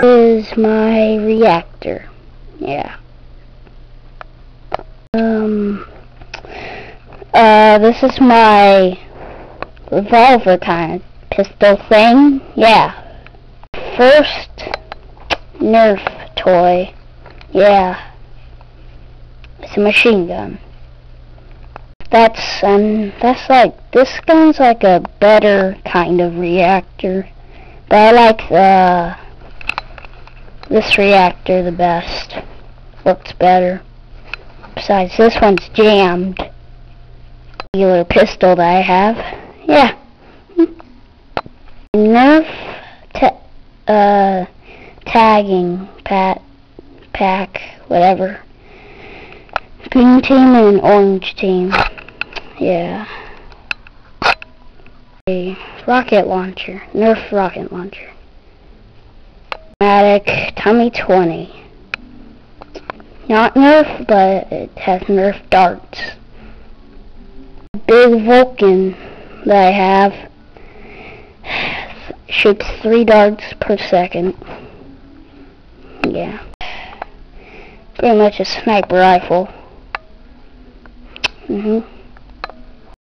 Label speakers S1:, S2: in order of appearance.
S1: Is my reactor. Yeah. This is my revolver kind of pistol thing. Yeah. First nerf toy. Yeah. It's a machine gun. That's like, this gun's like a better kind of reactor. But I like this reactor the best. Looks better. Besides, this one's jammed. Regular pistol that I have. Yeah. Nerf tagging pack, whatever. Green team and orange team. Yeah. A rocket launcher. Nerf rocket launcher. Automatic Tummy 20. Not Nerf, but it has Nerf darts. Big Vulcan that I have shoots 3 darts per second. Yeah. Pretty much a sniper rifle.